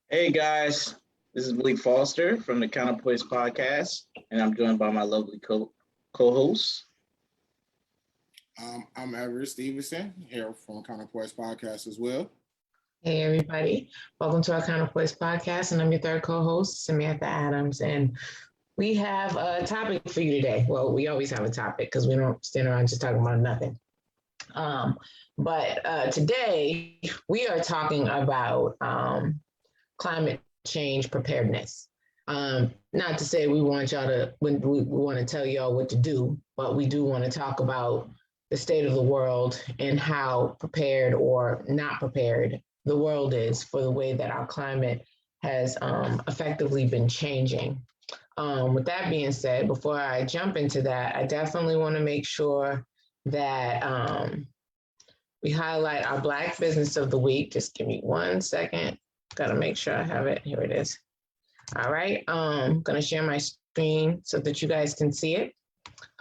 Hey guys, this is Malik Foster from the Counterpoints Podcast, and I'm joined by my lovely co-host. I'm Everett Stevenson here from Counterpoints Podcast as well. Hey everybody, welcome to our Counterpoints Podcast, and I'm your third co-host, Samantha Adams, and we have a topic for you today. Well, we always have a topic because we don't stand around just talking about nothing. But today we are talking about climate change preparedness. Not to say we want to tell y'all what to do, but we do want to talk about the state of the world and how prepared or not prepared the world is for the way that our climate has effectively been changing. With that being said, before I jump into that, I definitely want to make sure that we highlight our Black Business of the Week. Just give me 1 second. Got to make sure I have it. Here it is. All right. I'm going to share my screen so that you guys can see it.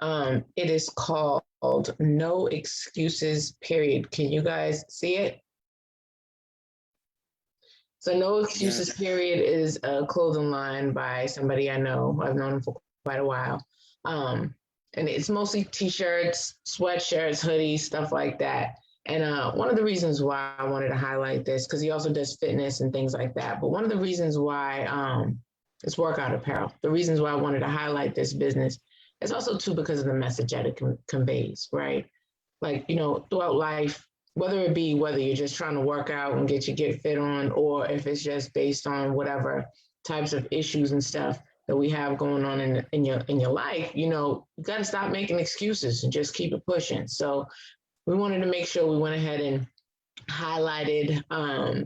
It is called No Excuses, period. Can you guys see it? So No Excuses, period is a clothing line by somebody I know. I've known him for quite a while. And it's mostly t-shirts, sweatshirts, hoodies, stuff like that. And one of the reasons why I wanted to highlight this, because he also does fitness and things like that, but one of the reasons why it's workout apparel, the reasons why I wanted to highlight this business is also too because of the message that it conveys, right? Like, throughout life, whether you're just trying to work out and get fit on, or if it's just based on whatever types of issues and stuff that we have going on in your life, you got to stop making excuses and just keep it pushing. So we wanted to make sure we went ahead and highlighted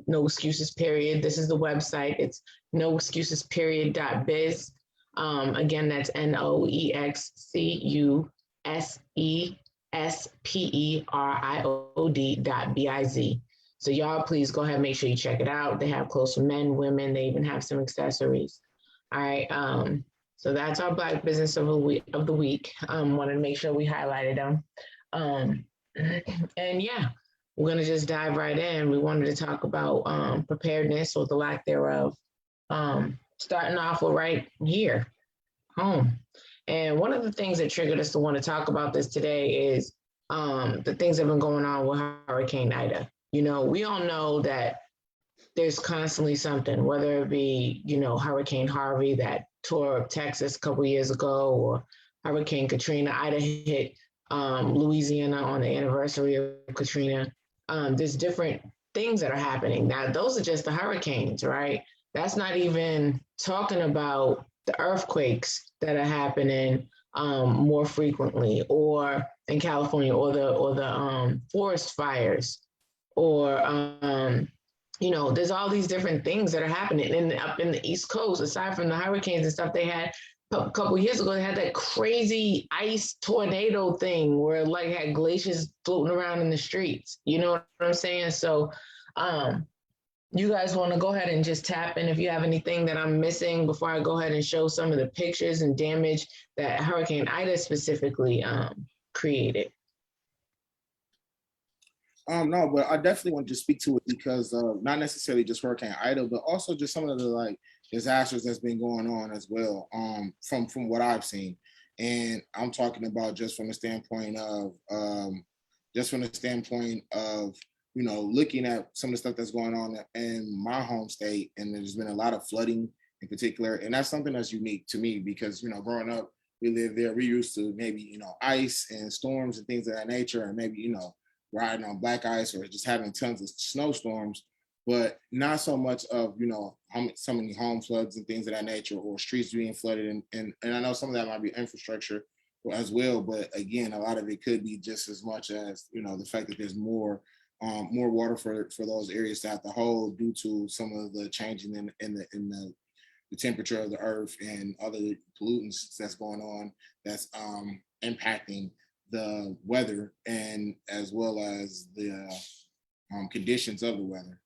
No Excuses, period. This is the website. It's noexcusesperiod.biz. Again, that's noexcusesperiod.biz. So y'all, please go ahead and make sure you check it out. They have clothes for men, women. They even have some accessories. All right. So that's our Black Business of the week. Wanted to make sure we highlighted them. And yeah, we're going to just dive right in. We wanted to talk about preparedness or the lack thereof. Starting off with right here, home. And one of the things that triggered us to want to talk about this today is the things that have been going on with Hurricane Ida. We all know that there's constantly something, whether it be, Hurricane Harvey that tore up Texas a couple years ago, or Hurricane Katrina. Ida hit Louisiana on the anniversary of Katrina. There's different things that are happening. Now, those are just the hurricanes, right? That's not even talking about the earthquakes that are happening more frequently, or in California, or the forest fires, or there's all these different things that are happening up in the East Coast. Aside from the hurricanes and stuff, they had a couple of years ago, they had that crazy ice tornado thing where had glaciers floating around in the streets. You know what I'm saying? So you guys want to go ahead and just tap in if you have anything that I'm missing before I go ahead and show some of the pictures and damage that Hurricane Ida specifically created. No, but I definitely want to speak to it because not necessarily just Hurricane Ida, but also just some of the disasters that's been going on as well. From what I've seen, and I'm talking about just from the standpoint of looking at some of the stuff that's going on in my home state, and there's been a lot of flooding in particular, and that's something that's unique to me because growing up, we lived there, we used to maybe ice and storms and things of that nature, and maybe riding on black ice or just having tons of snowstorms. but not so much of, so many home floods and things of that nature, or streets being flooded. And I know some of that might be infrastructure as well, but again, a lot of it could be just as much as, the fact that there's more water for those areas to have to hold due to some of the changing in the temperature of the earth and other pollutants that's going on, that's impacting the weather and as well as the conditions of the weather.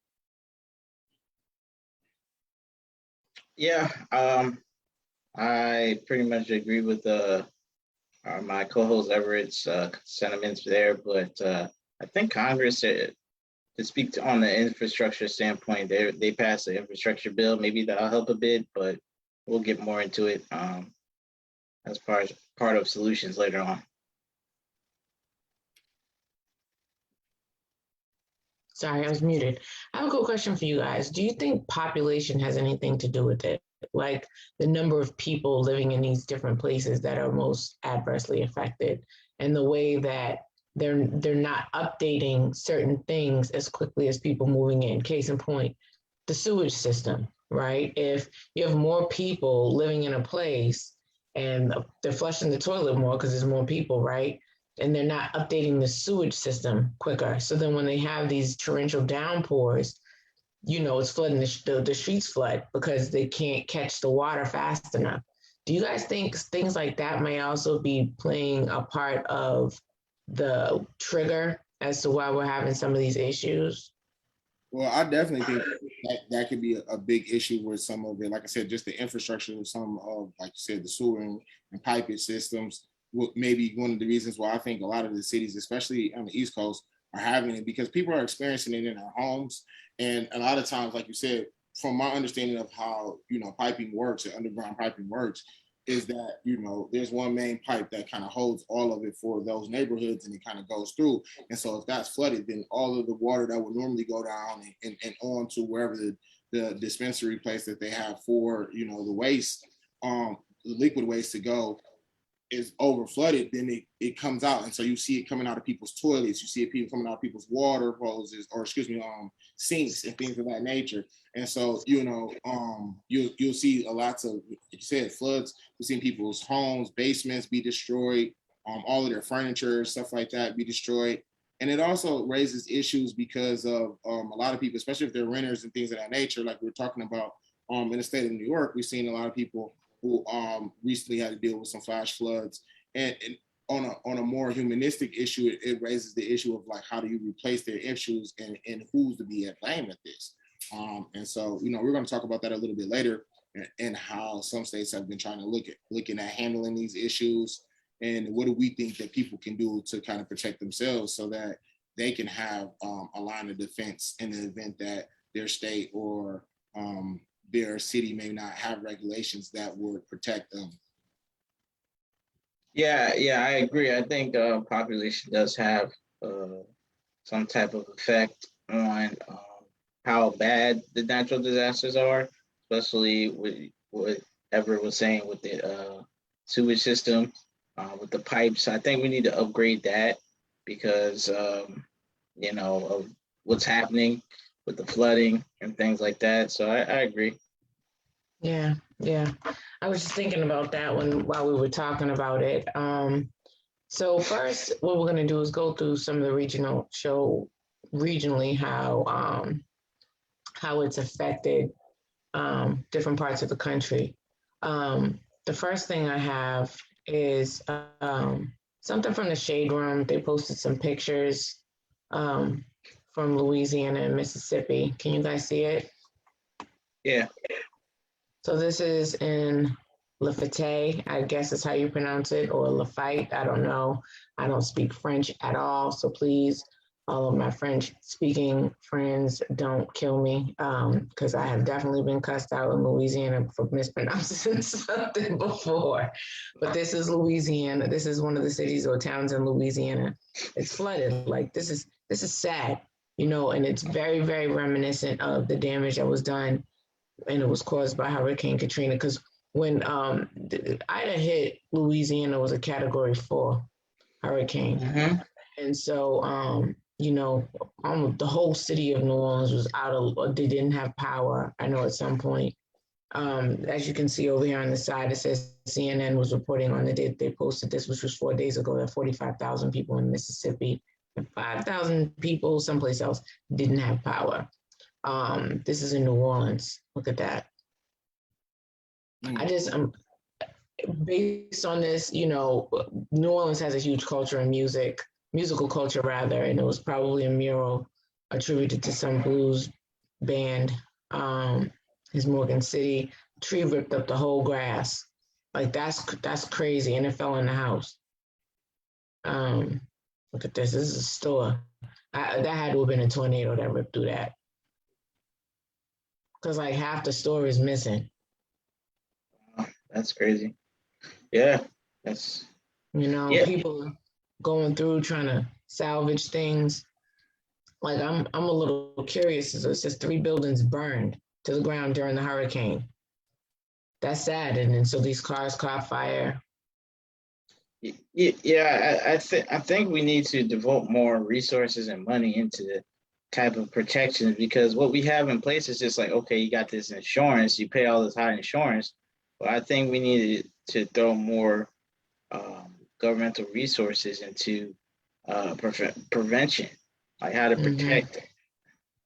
Yeah, I pretty much agree with my co-host Everett's sentiments there, but I think Congress, to speak on the infrastructure standpoint, they passed the infrastructure bill. Maybe that'll help a bit, but we'll get more into it as part of solutions later on. Sorry, I was muted. I have a cool question for you guys. Do you think population has anything to do with it? Like the number of people living in these different places that are most adversely affected, and the way that they're not updating certain things as quickly as people moving in. Case in point, the sewage system, right? If you have more people living in a place and they're flushing the toilet more because there's more people, right? And they're not updating the sewage system quicker. So then when they have these torrential downpours, it's flooding the streets flood because they can't catch the water fast enough. Do you guys think things like that may also be playing a part of the trigger as to why we're having some of these issues? Well, I definitely think that could be a big issue with some of it. Like I said, just the infrastructure of some of, like you said, the sewer and piping systems. Maybe one of the reasons why I think a lot of the cities, especially on the East Coast, are having it, because people are experiencing it in their homes. And a lot of times, like you said, from my understanding of how, piping works, and underground piping works, is that, there's one main pipe that kind of holds all of it for those neighborhoods, and it kind of goes through. And so if that's flooded, then all of the water that would normally go down and on to wherever the dispensary place that they have for, the waste, the liquid waste to go, is over flooded, then it comes out. And so you see it coming out of people's toilets, you see it coming out of people's water hoses, or sinks and things of that nature. And so, you'll see a lots of, like you said, floods. We've seen people's homes, basements be destroyed, all of their furniture, stuff like that be destroyed. And it also raises issues because of a lot of people, especially if they're renters and things of that nature, like we're talking about in the state of New York, we've seen a lot of people who recently had to deal with some flash floods. And on a more humanistic issue, it raises the issue of, like, how do you replace their issues, and who's to be at blame at this. And so, we're going to talk about that a little bit later, and how some states have been trying to looking at handling these issues, and what do we think that people can do to kind of protect themselves so that they can have a line of defense in the event that their state or their city may not have regulations that would protect them. Yeah, I agree. I think population does have some type of effect on how bad the natural disasters are, especially with what Everett was saying with the sewage system, with the pipes. I think we need to upgrade that because, of what's happening with the flooding and things like that. So I agree. Yeah. I was just thinking about that while we were talking about it. So first, what we're going to do is go through some of the regionally how it's affected different parts of the country. The first thing I have is something from the Shade Room. They posted some pictures from Louisiana and Mississippi. Can you guys see it? Yeah. So this is in Lafayette, I guess is how you pronounce it, or Lafayette. I don't know. I don't speak French at all. So please, all of my French speaking friends, don't kill me, because I have definitely been cussed out in Louisiana for mispronouncing something before. But this is Louisiana. This is one of the cities or towns in Louisiana. It's flooded. Like this is sad, and it's very, very reminiscent of the damage that was done, and it was caused by Hurricane Katrina. Because when Ida hit Louisiana, was a Category 4 hurricane. Mm-hmm. And so you know, almost the whole city of New Orleans was out of, or they didn't have power. I know at some point. As you can see over here on the side, it says CNN was reporting on the day they posted this, which was 4 days ago, that 45,000 people in Mississippi and 5,000 people someplace else didn't have power. This is in New Orleans. Look at that. I just, based on this, you know, New Orleans has a huge culture in musical culture rather, and it was probably a mural attributed to some blues band. Is Morgan City. Tree ripped up the whole grass. Like that's crazy, and it fell in the house. Look at this. This is a store. That had to have been a tornado that ripped through that. Because like half the store is missing. That's crazy. Yeah, that's yeah. People going through trying to salvage things. Like I'm a little curious. So it says 3 buildings burned to the ground during the hurricane. That's sad. And then so these cars caught fire. Yeah, I think we need to devote more resources and money into the type of protections, because what we have in place is just like, okay, you got this insurance, you pay all this high insurance, but I think we need to throw more governmental resources into prevention, like how to protect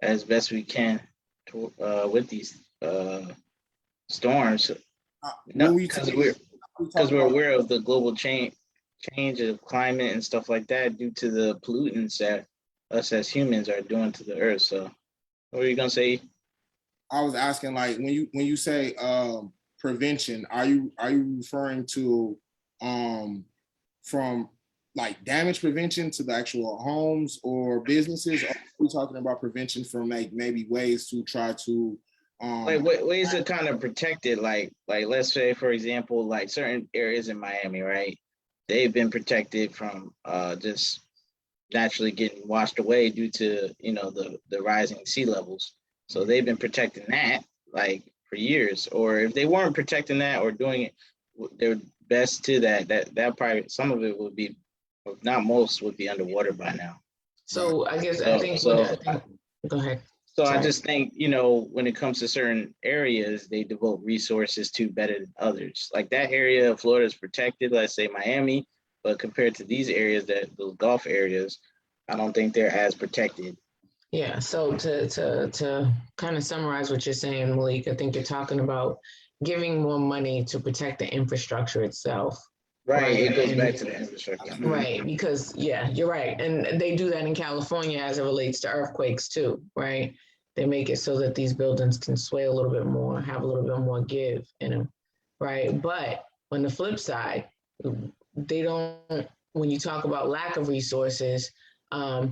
as best we can with these storms. No, because we're aware of the global change of climate and stuff like that due to the pollutants that us as humans are doing to the earth. So, what were you gonna say? I was asking, like, when you say prevention, are you referring to from like damage prevention to the actual homes or businesses? Or are we talking about prevention from like maybe ways to try to like ways to kind of protect it? Like let's say, for example, like certain areas in Miami, right? They've been protected from just naturally getting washed away due to the rising sea levels. So they've been protecting that like for years. Or if they weren't protecting that or doing it their best to that probably some of it would be, if not most, would be underwater by now. So I guess go ahead. So sorry. I just think, when it comes to certain areas, they devote resources to better than others. Like that area of Florida is protected, let's say Miami, but compared to these areas, those Gulf areas, I don't think they're as protected. Yeah. So to kind of summarize what you're saying, Malik, I think you're talking about giving more money to protect the infrastructure itself. Right. It goes back to the infrastructure. Right. Because, yeah, you're right. And they do that in California as it relates to earthquakes too, right? They make it so that these buildings can sway a little bit more, have a little bit more give in them, right? But on the flip side, they don't, when you talk about lack of resources,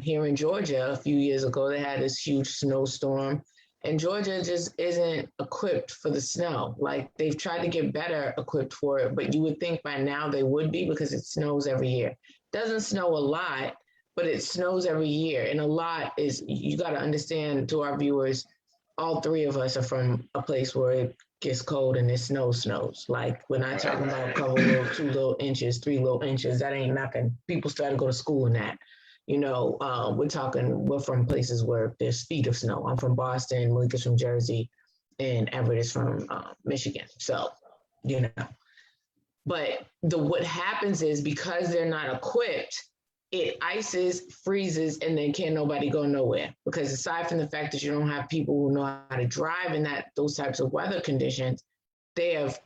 here in Georgia, a few years ago, they had this huge snowstorm, and Georgia just isn't equipped for the snow. Like they've tried to get better equipped for it, but you would think by now they would be, because it snows every year. Doesn't snow a lot, but it snows every year. And a lot is, you got to understand, to our viewers, all 3 of us are from a place where it gets cold and it snows. Like we're not talking about a couple little 2 little inches, 3 little inches. That ain't nothing. People start to go to school in that. We're from places where there's feet of snow. I'm from Boston, Malik is from Jersey, and Everett is from Michigan. So, but what happens is, because they're not equipped, it ices, freezes, and then can't nobody go nowhere. Because aside from the fact that you don't have people who know how to drive in those types of weather conditions, they have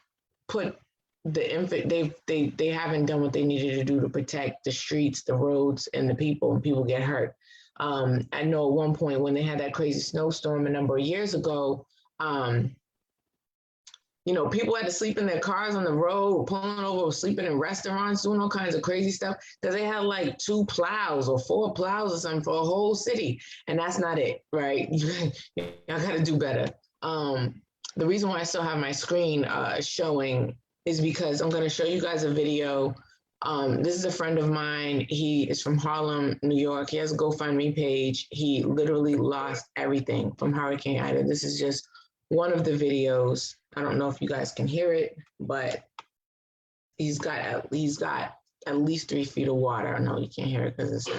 put they haven't done what they needed to do to protect the streets, the roads, and the people, and people get hurt. I know at one point when they had that crazy snowstorm a number of years ago, people had to sleep in their cars on the road, pulling over, sleeping in restaurants, doing all kinds of crazy stuff, because they had like 2 plows or 4 plows or something for a whole city. And that's not it, right? Y'all got to do better. The reason why I still have my screen showing is because I'm going to show you guys a video. This is a friend of mine. He is from Harlem, New York. He has a GoFundMe page. He literally lost everything from Hurricane Ida. This is just one of the videos. I don't know if you guys can hear it, but he's got at least 3 feet of water. I know you can't hear it because it's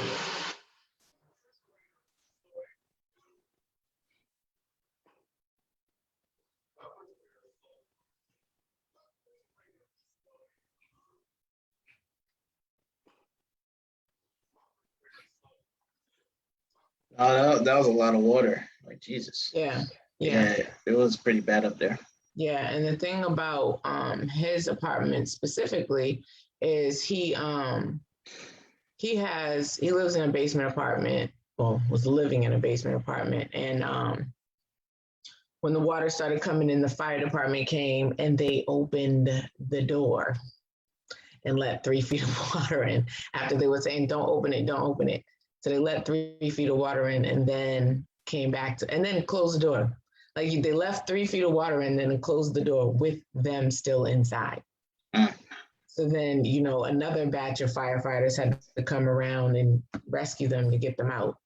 That was a lot of water. Like Jesus. Yeah, yeah, Yeah, it was pretty bad up there. yeah. And the thing about his apartment specifically is he lives in a basement apartment. Well, was living in a basement apartment, and when the water started coming in, the fire department came and they opened the door and let 3 feet of water in after they were saying, don't open it, don't open it. So they let 3 feet of water in and then came back to, and then closed the door. Like they left 3 feet of water in and then closed the door with them still inside. Mm. So then, another batch of firefighters had to come around and rescue them to get them out.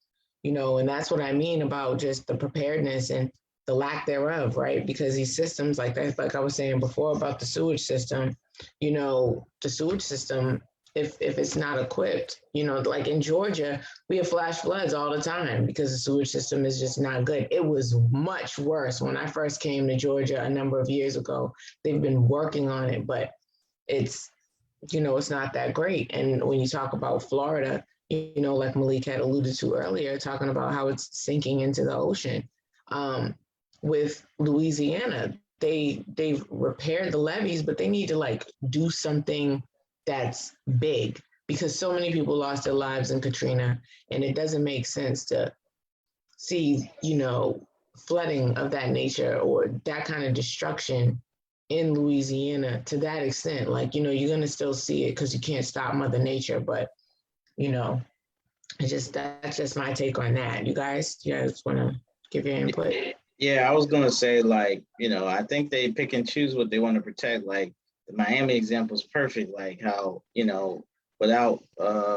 And that's what I mean about just the preparedness and the lack thereof, right? Because these systems, like that, like I was saying before about the sewage system, the sewage system, if it's not equipped, like in Georgia, we have flash floods all the time because the sewage system is just not good. It was much worse when I first came to Georgia a number of years ago. They've been working on it, but it's it's not that great. And when you talk about Florida, like Malik had alluded to earlier, talking about how it's sinking into the ocean. Um, with Louisiana, they've repaired the levees, but they need to like do something that's big because so many people lost their lives in Katrina, and it doesn't make sense to see, flooding of that nature or that kind of destruction in Louisiana to that extent. Like, you're going to still see it because you can't stop Mother Nature. But, you know, that's just my take on that. You guys want to give your input? Yeah, I was gonna say like, I think they pick and choose what they want to protect. Like the Miami example is perfect. Like how, without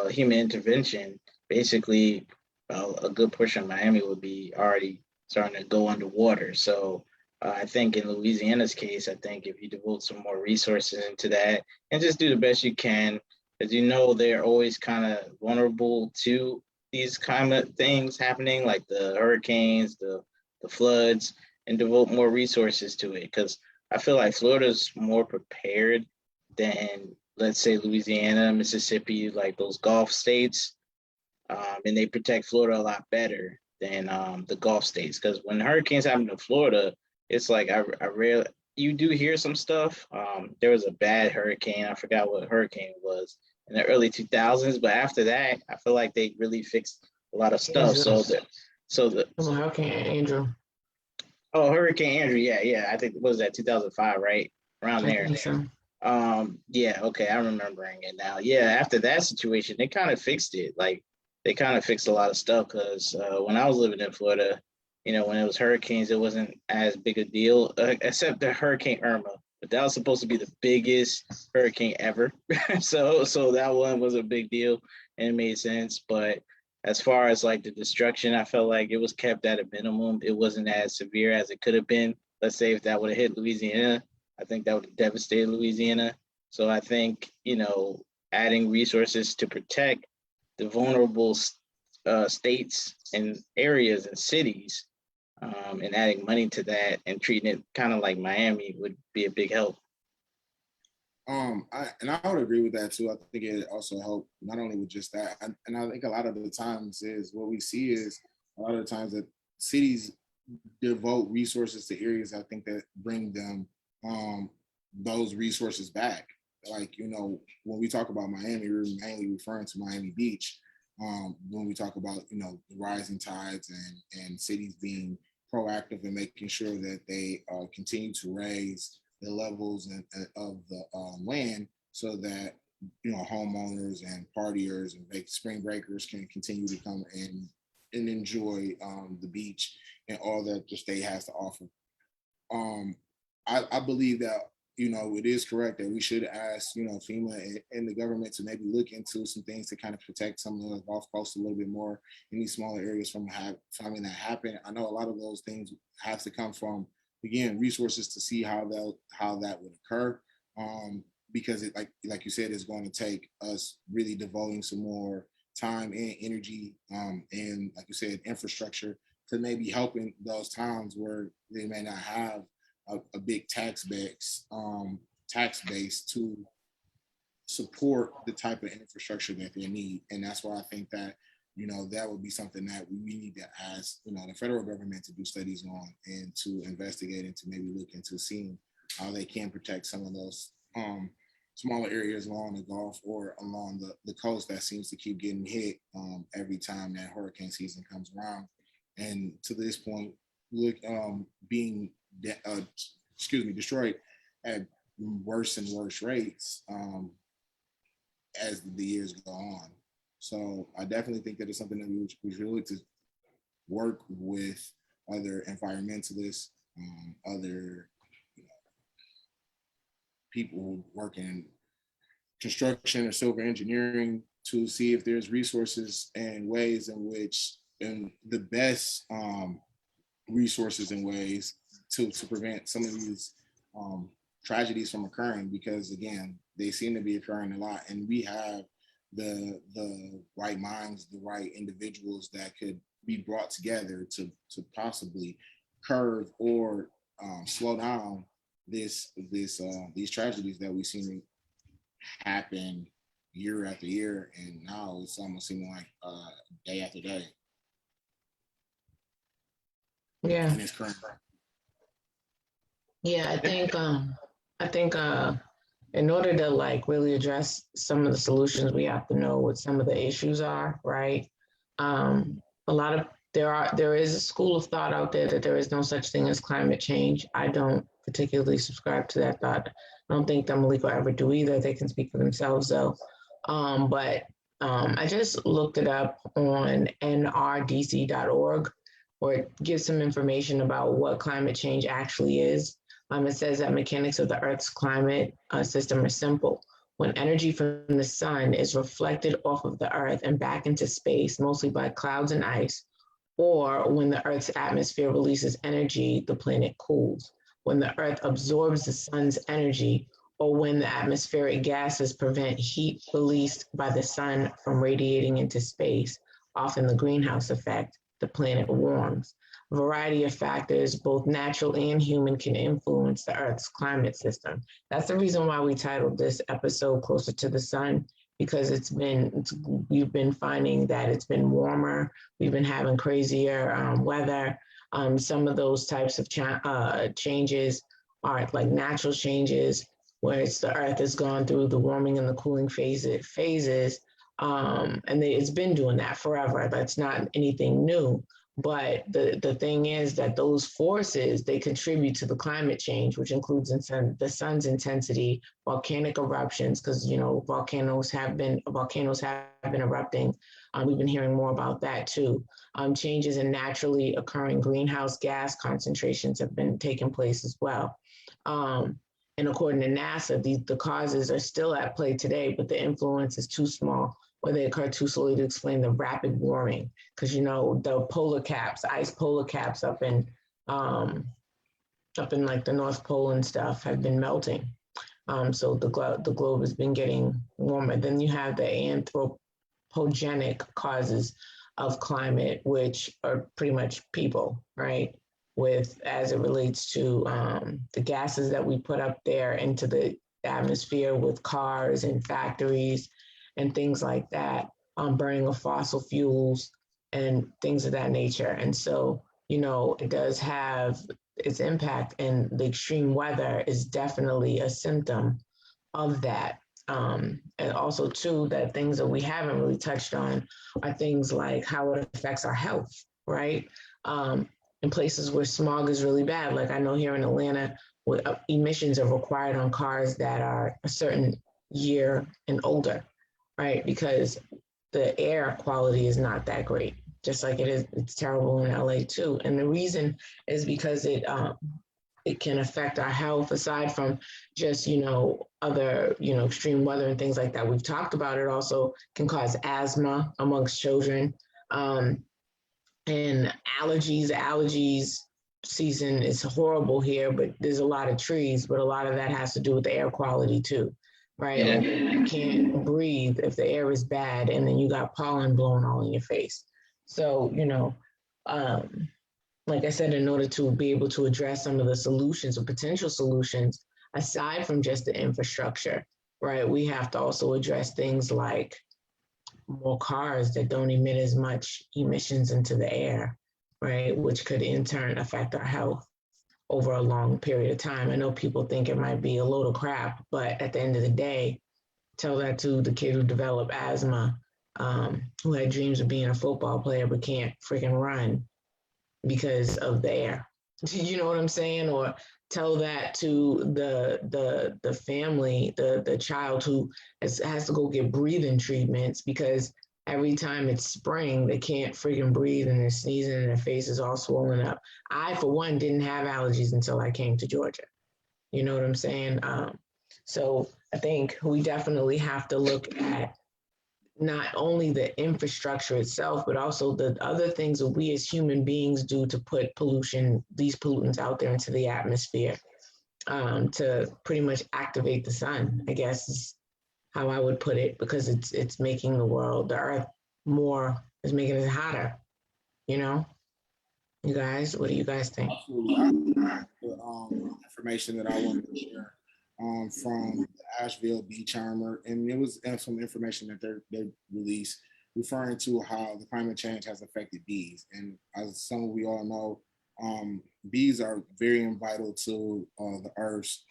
human intervention, basically a good portion of Miami would be already starting to go underwater. So I think in Louisiana's case, I think if you devote some more resources into that and just do the best you can, as they're always kind of vulnerable to these kind of things happening, like the hurricanes, the floods, and devote more resources to it. Because I feel like Florida's more prepared than, let's say, Louisiana, Mississippi, like those Gulf states, and they protect Florida a lot better than the Gulf states. Because when hurricanes happen to Florida, it's like I rarely you do hear some stuff. There was a bad hurricane. I forgot what hurricane it was in the early 2000s, but after that, I feel like they really fixed a lot of stuff. Andrew. So the Okay, Andrew. Oh, Hurricane Andrew. Yeah, yeah. I think what was that 2005, right? Around I there. think so. Yeah, okay, I'm remembering it now. Yeah, after that situation, they kind of fixed it. Like they kind of fixed a lot of stuff because when I was living in Florida, when it was hurricanes, it wasn't as big a deal, except the Hurricane Irma. But that was supposed to be the biggest hurricane ever. So that one was a big deal and it made sense. But as far as like the destruction, I felt like it was kept at a minimum. It wasn't as severe as it could have been. Let's say if that would have hit Louisiana, I think that would have devastated Louisiana. So I think, adding resources to protect the vulnerable states and areas and cities, and adding money to that and treating it kind of like Miami would be a big help. I would agree with that too. I think it also helped not only with just that, and I think a lot of the times is what we see is a lot of the times that cities devote resources to areas I think that bring them those resources back. Like when we talk about Miami, we're mainly referring to Miami Beach. When we talk about the rising tides and cities being proactive and making sure that they continue to raise the levels of the land so that homeowners and partiers and spring breakers can continue to come and enjoy the beach and all that the state has to offer. I believe that it is correct that we should ask FEMA and the government to maybe look into some things to kind of protect some of the Gulf Coast a little bit more in these smaller areas from having that happen. I know a lot of those things have to come from, again, resources to see how that would occur, because it like you said, is going to take us really devoting some more time and energy, and like you said, infrastructure to maybe helping those towns where they may not have a big tax base to support the type of infrastructure that they need. And that's why I think that that would be something that we need to ask, the federal government to do studies on and to investigate and to maybe look into seeing how they can protect some of those smaller areas along the Gulf or along the coast that seems to keep getting hit every time that hurricane season comes around. And to this point, look, being destroyed at worse and worse rates as the years go on. So I definitely think that it's something that we should look to work with other environmentalists, other people who work in construction or civil engineering to see if there's resources and ways in which, and the best resources and ways to prevent some of these tragedies from occurring, because again, they seem to be occurring a lot, and we have the right minds, the right individuals that could be brought together to possibly curb or slow down these tragedies that we see happen year after year, and now it's almost seeming like day after day. Yeah. In its current. Yeah, I think in order to like really address some of the solutions, we have to know what some of the issues are, right? A lot of there is a school of thought out there that there is no such thing as climate change. I don't particularly subscribe to that thought. I don't think that Malik will ever do either. They can speak for themselves though. But I just looked it up on nrdc.org, where it gives some information about what climate change actually is. It says that mechanics of the Earth's climate system are simple. When energy from the sun is reflected off of the Earth and back into space, mostly by clouds and ice, or when the Earth's atmosphere releases energy, the planet cools. When the Earth absorbs the sun's energy, or when the atmospheric gases prevent heat released by the sun from radiating into space, often the greenhouse effect, the planet warms. A variety of factors, both natural and human, can influence the Earth's climate system. That's the reason why we titled this episode Closer to the Sun, because we've been finding that it's been warmer. We've been having crazier weather. Some of those types of changes are like natural changes, where it's the Earth has gone through the warming and the cooling phases. And it's been doing that forever. That's not anything new. But the thing is that those forces, they contribute to the climate change, which includes the sun's intensity, volcanic eruptions, because volcanoes have been erupting. We've been hearing more about that too. Changes in naturally occurring greenhouse gas concentrations have been taking place as well. And according to NASA, the causes are still at play today, but the influence is too small, or they occur too slowly to explain the rapid warming. Because the polar caps, ice polar caps up in like the North Pole and stuff have been melting. So the globe has been getting warmer. Then you have the anthropogenic causes of climate, which are pretty much people, right? As it relates to the gases that we put up there into the atmosphere with cars and factories and things like that, burning of fossil fuels and things of that nature. And so, it does have its impact, and the extreme weather is definitely a symptom of that. And also too, that things that we haven't really touched on are things like how it affects our health, right? In places where smog is really bad. Like I know here in Atlanta, emissions are required on cars that are a certain year and older, right? Because the air quality is not that great, just like it's terrible in LA too. And the reason is because it can affect our health, aside from just, other, extreme weather and things like that. We've talked about it also can cause asthma amongst children. And allergies season is horrible here, but there's a lot of trees, but a lot of that has to do with the air quality too, right? Yeah. Like you can't breathe if the air is bad, and then you got pollen blowing all in your face. So, like I said, in order to be able to address some of the solutions or potential solutions, aside from just the infrastructure, right, we have to also address things like more cars that don't emit as much emissions into the air, right? Which could in turn affect our health over a long period of time. I know people think it might be a load of crap, but at the end of the day, tell that to the kid who developed asthma, who had dreams of being a football player but can't freaking run because of the air. You know what I'm saying? Or tell that to the family, the child who has to go get breathing treatments because every time it's spring, they can't freaking breathe and they're sneezing and their face is all swollen up. I, for one, didn't have allergies until I came to Georgia. You know what I'm saying? So I think we definitely have to look at not only the infrastructure itself, but also the other things that we as human beings do to put pollution, these pollutants out there into the atmosphere, to pretty much activate the sun, I guess is how I would put it, because it's making the world, the earth more, is making it hotter, you know? You guys, what do you guys think? Absolutely. Information that I wanted to share from the Asheville Bee Charmer, and it was some information that they released referring to how the climate change has affected bees. And as some of we all know, bees are very vital to the Earth's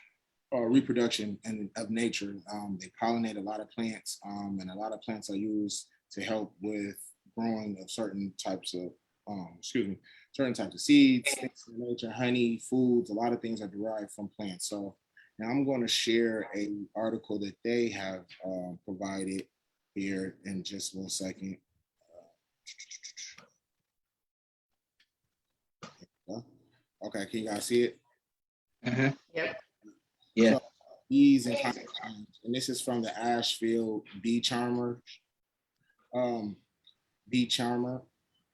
reproduction and of nature. They pollinate a lot of plants, and a lot of plants are used to help with growing of certain types of certain types of seeds, things of nature, honey, foods. A lot of things are derived from plants. So now I'm going to share a article that they have provided here in just 1 second. Okay, can you guys see it? Mhm. Yep. Yeah. So, bees and climate change, and this is from the Asheville Bee Charmer. Um, Bee Charmer,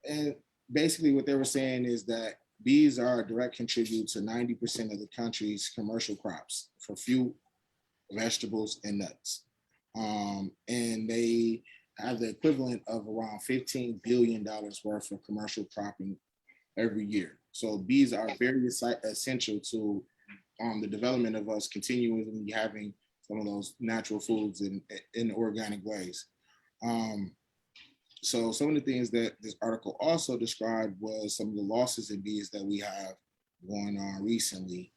and basically what they were saying is that bees are a direct contributor to 90% of the country's commercial crops for fruit, vegetables, and nuts. And they have the equivalent of around $15 billion worth of commercial cropping every year. So bees are very essential to the development of us continually having some of those natural foods in organic ways. So some of the things that this article also described was some of the losses in bees that we have going on recently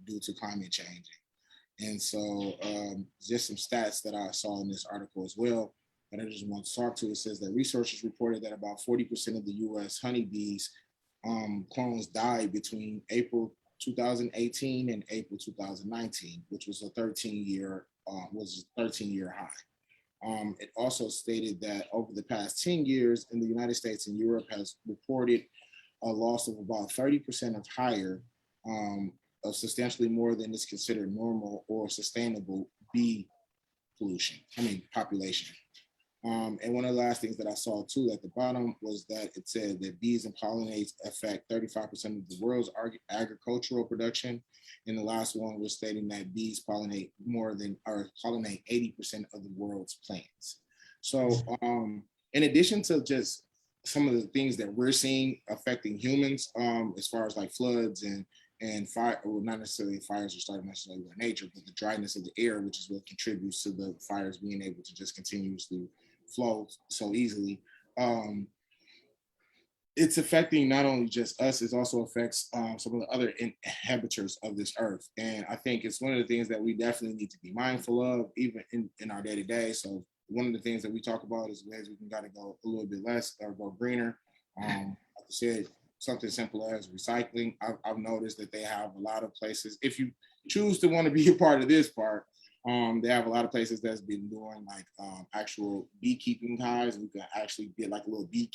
due to climate changing. And so just some stats that I saw in this article as well that I just want to talk to. It says that researchers reported that about 40% of the US honeybees clones died between April 2018 and April 2019, which was a 13-year high. It also stated that over the past 10 years in the United States and Europe has reported a loss of about 30% of higher, of substantially more than is considered normal or sustainable bee population. And one of the last things that I saw too at the bottom was that it said that bees and pollinates affect 35% of the world's agricultural production. And the last one was stating that bees pollinate 80% of the world's plants. So in addition to just some of the things that we're seeing affecting humans, as far as like floods and fire, well, not necessarily fires are starting necessarily with nature, but the dryness of the air, which is what contributes to the fires being able to just continuously flow so easily. It's affecting not only just us, it also affects some of the other inhabitants of this earth. And I think it's one of the things that we definitely need to be mindful of, even in our day to day. So one of the things that we talk about is ways we can got to go a little bit less or go greener. Like I said, something simple as recycling. I've noticed that they have a lot of places. If you choose to want to be a part of this part, they have a lot of places that's been doing like actual beekeeping hives. You can actually get like a little bee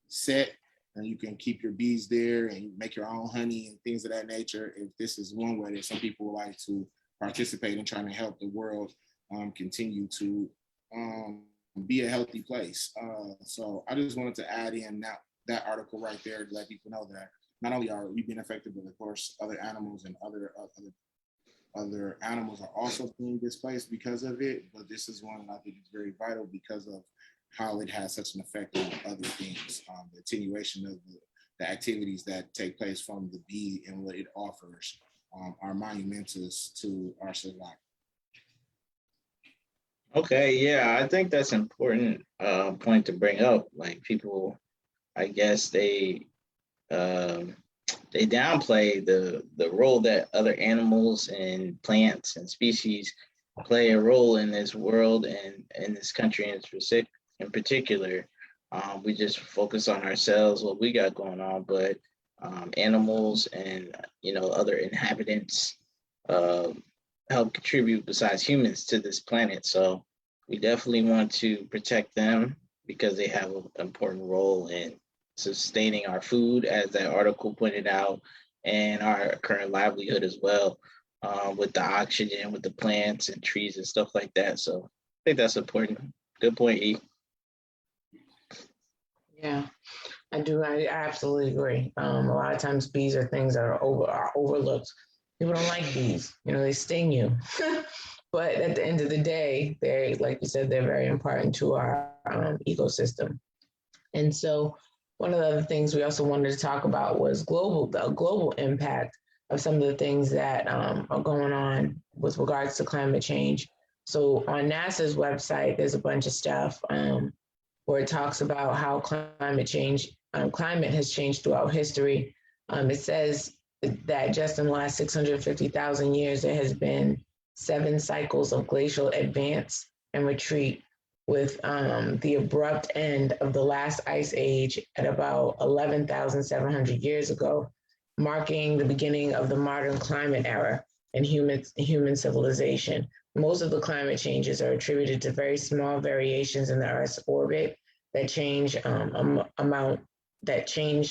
set, and you can keep your bees there and make your own honey and things of that nature. If this is one way that some people would like to participate in trying to help the world continue to be a healthy place. So I just wanted to add in that article right there to let people know that not only are we being affected, but of course other animals and other animals are also being displaced because of it. But this is one that I think is very vital because of how it has such an effect on other things, the attenuation of the activities that take place from the bee and what it offers are monumentous to our survival. Okay, yeah, I think that's important point to bring up. Like people, I guess um, they downplay the role that other animals and plants and species play a role in this world and in this country in particular. We just focus on ourselves, what we got going on, but animals and other inhabitants uh, help contribute besides humans to this planet. So we definitely want to protect them because they have an important role in sustaining our food, as that article pointed out, and our current livelihood as well, with the oxygen, with the plants and trees and stuff like that. So I think that's important. Good point, E. Yeah, I do. I absolutely agree. A lot of times bees are things that are overlooked. People don't like bees. They sting you. But at the end of the day, they, like you said, they're very important to our ecosystem. And so one of the other things we also wanted to talk about was the global impact of some of the things that are going on with regards to climate change. So on NASA's website, there's a bunch of stuff where it talks about how climate has changed throughout history. It says that just in the last 650,000 years, there has been 7 cycles of glacial advance and retreat, with the abrupt end of the last ice age at about 11,700 years ago, marking the beginning of the modern climate era and human civilization. Most of the climate changes are attributed to very small variations in the Earth's orbit that change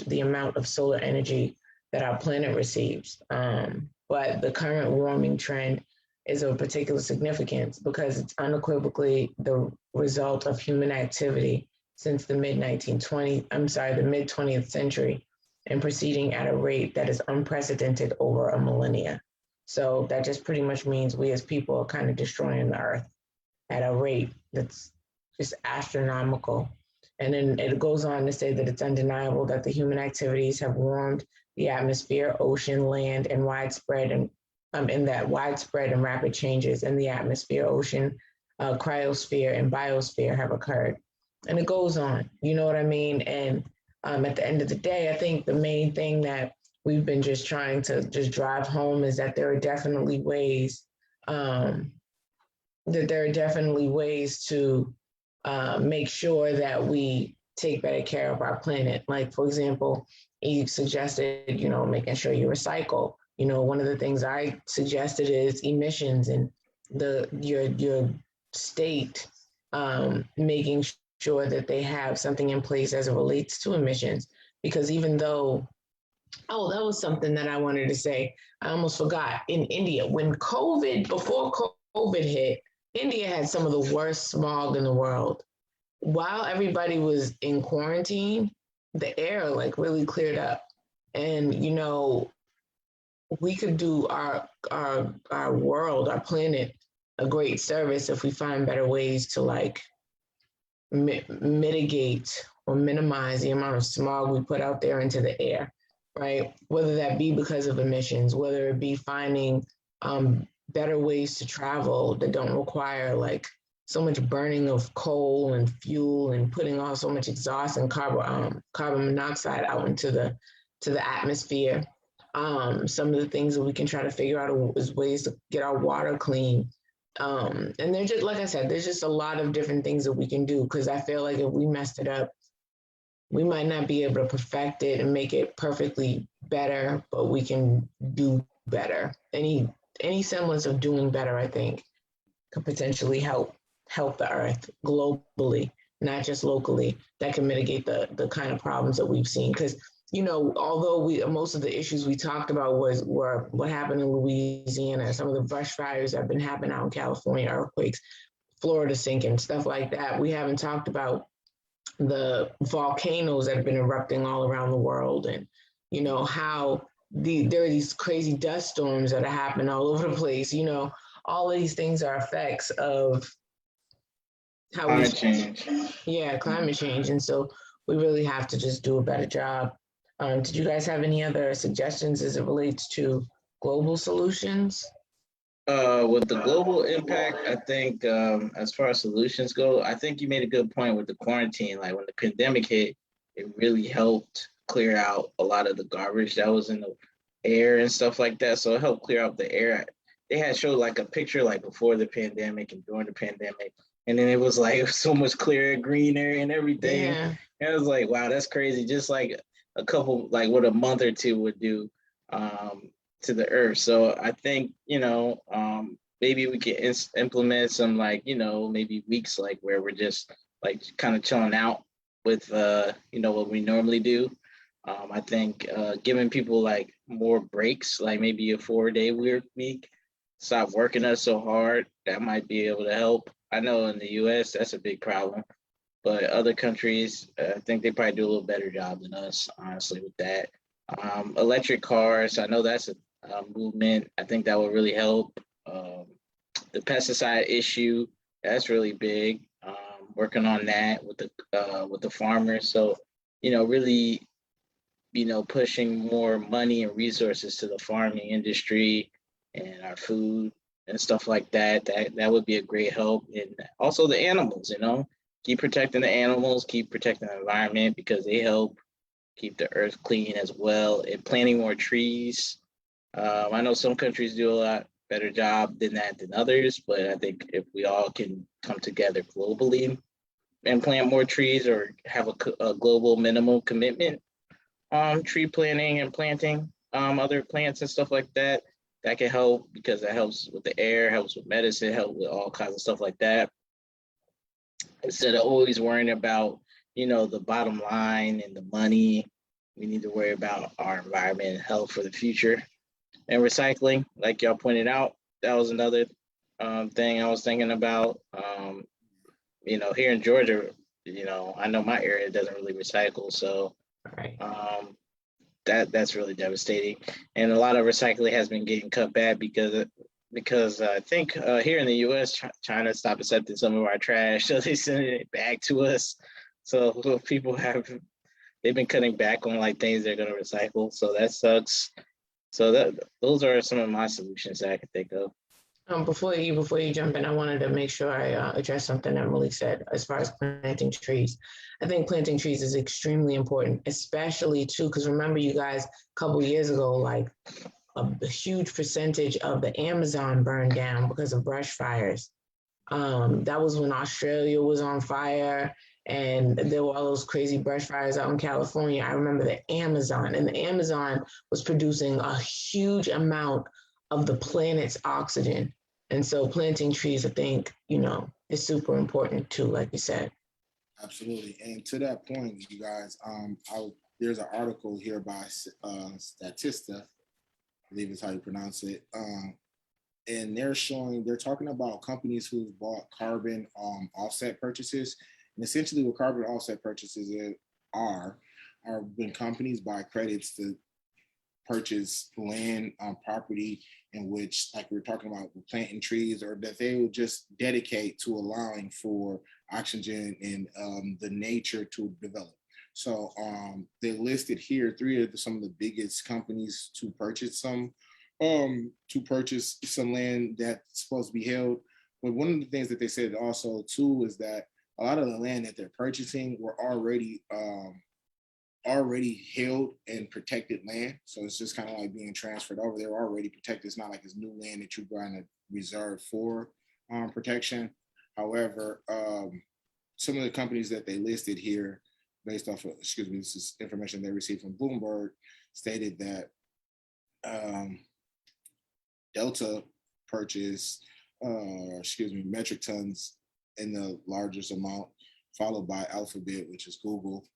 the amount of solar energy that our planet receives. But the current warming trend is of particular significance because it's unequivocally the result of human activity since the mid 20th century, and proceeding at a rate that is unprecedented over a millennia. So that just pretty much means we as people are kind of destroying the earth at a rate that's just astronomical. And then it goes on to say that it's undeniable that the human activities have warmed the atmosphere, ocean, land, and in that widespread and rapid changes in the atmosphere, ocean, cryosphere, and biosphere have occurred. And it goes on, you know what I mean? And at the end of the day, I think the main thing that we've been just trying to just drive home is that there are definitely ways um, to make sure that we take better care of our planet. Like, for example, you suggested, making sure you recycle. One of the things I suggested is emissions and your state making sure that they have something in place as it relates to emissions. Because even though, oh, that was something that I wanted to say. I almost forgot. In India, before COVID hit, India had some of the worst smog in the world. While everybody was in quarantine, the air like really cleared up. And we could do our world, our planet, a great service if we find better ways to like mitigate or minimize the amount of smog we put out there into the air, right? Whether that be because of emissions, whether it be finding better ways to travel that don't require like so much burning of coal and fuel and putting on so much exhaust and carbon monoxide out into the atmosphere. Some of the things that we can try to figure out is ways to get our water clean. And there's just, like I said, there's just a lot of different things that we can do, because I feel like if we messed it up, we might not be able to perfect it and make it perfectly better, but we can do better. Any semblance of doing better, I think, could potentially help the earth globally, not just locally. That can mitigate the kind of problems that we've seen. Because although most of the issues we talked about were what happened in Louisiana, some of the brush fires that have been happening out in California, earthquakes, Florida sinking, stuff like that. We haven't talked about the volcanoes that have been erupting all around the world, and how there are these crazy dust storms that are happening all over the place. All of these things are effects of how Climate change. climate change. And so we really have to just do a better job. Did you guys have any other suggestions as it relates to global solutions? With the global impact, I think as far as solutions go, I think you made a good point with the quarantine. Like when the pandemic hit, it really helped clear out a lot of the garbage that was in the air and stuff like that. So it helped clear out the air. They had showed like a picture like before the pandemic and during the pandemic, and then it was like so much clearer, greener, and everything. Yeah. And it was like, wow, that's crazy. Just like a couple, like what a month or two would do. Um, to the earth. So I think, maybe we can implement some like, maybe weeks like where we're just like kind of chilling out with, what we normally do. I think giving people like more breaks, like maybe a 4-day work week, stop working us so hard, that might be able to help. I know in the US, that's a big problem, but other countries, I think they probably do a little better job than us, honestly, with that. Electric cars, I know that's a movement. I think that would really help. The pesticide issue, that's really big. Working on that with the farmers. So, really, pushing more money and resources to the farming industry and our food and stuff like that. That would be a great help. And also the animals, keep protecting the animals, keep protecting the environment because they help keep the earth clean as well. And planting more trees. I know some countries do a lot better job than that than others, but I think if we all can come together globally and plant more trees or have a global minimum commitment tree planting and planting other plants and stuff like that, that can help because that helps with the air, helps with medicine, helps with all kinds of stuff like that. Instead of always worrying about, the bottom line and the money, we need to worry about our environment and health for the future. And recycling, like y'all pointed out, that was another thing I was thinking about. Here in Georgia, I know my area doesn't really recycle, so Right. That's really devastating. And a lot of recycling has been getting cut back because I think here in the U.S., China stopped accepting some of our trash, so they send it back to us. So people they've been cutting back on like things they're going to recycle, so that sucks. So those are some of my solutions that I can think of. Before you jump in, I wanted to make sure I address something that Malik said as far as planting trees. I think planting trees is extremely important, especially too, because remember, you guys, a couple years ago, like a huge percentage of the Amazon burned down because of brush fires. That was when Australia was on fire and there were all those crazy brush fires out in California. I remember the Amazon, and the Amazon was producing a huge amount of the planet's oxygen. And so planting trees, I think, is super important too, like you said. Absolutely. And to that point, you guys, there's an article here by Statista, I believe is how you pronounce it. And they're talking about companies who've bought carbon offset purchases. And essentially what carbon offset purchases are when companies buy credits to purchase land on property in which, like we were talking about, planting trees, or that they will just dedicate to allowing for oxygen and the nature to develop. So they listed here three of some of the biggest companies to purchase some land that's supposed to be held. But one of the things that they said also too is that a lot of the land that they're purchasing were already held and protected land. So it's just kind of like being transferred over. They're already protected. It's not like it's new land that you're going to reserve for protection. However, some of the companies that they listed here, based off of, this is information they received from Bloomberg, stated that Delta purchased, metric tons in the largest amount, followed by Alphabet, which is Google,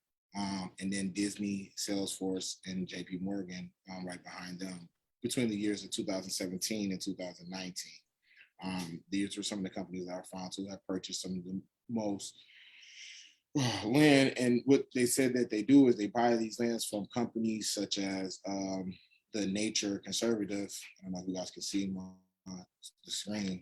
and then Disney, Salesforce, and JP Morgan right behind them between the years of 2017 and 2019. These were some of the companies that are found to have purchased some of the most land. And what they said that they do is they buy these lands from companies such as the Nature Conservative. I don't know if you guys can see the screen.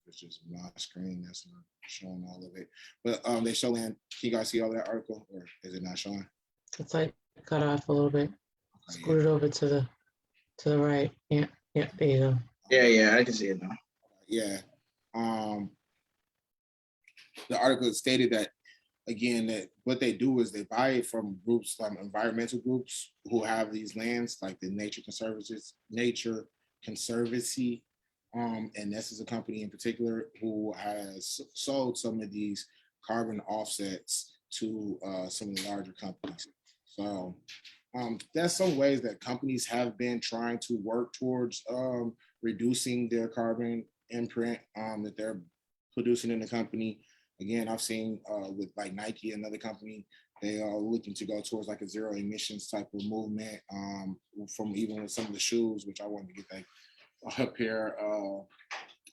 It's just my screen that's not showing all of it. But they show land. Can you guys see all of that article, or is it not showing? It's like cut off a little bit. Okay, Scoot it over to the right. Yeah, there you go. Yeah, I can see it now. Yeah. The article stated that, again, that what they do is they buy it from groups, environmental groups who have these lands, like the Nature Conservancy, and this is a company in particular who has sold some of these carbon offsets to some of the larger companies. So there's some ways that companies have been trying to work towards reducing their carbon imprint that they're producing in the company. Again, I've seen with like Nike, another company, they are looking to go towards like a zero emissions type of movement from even with some of the shoes, which I wanted to get like a pair.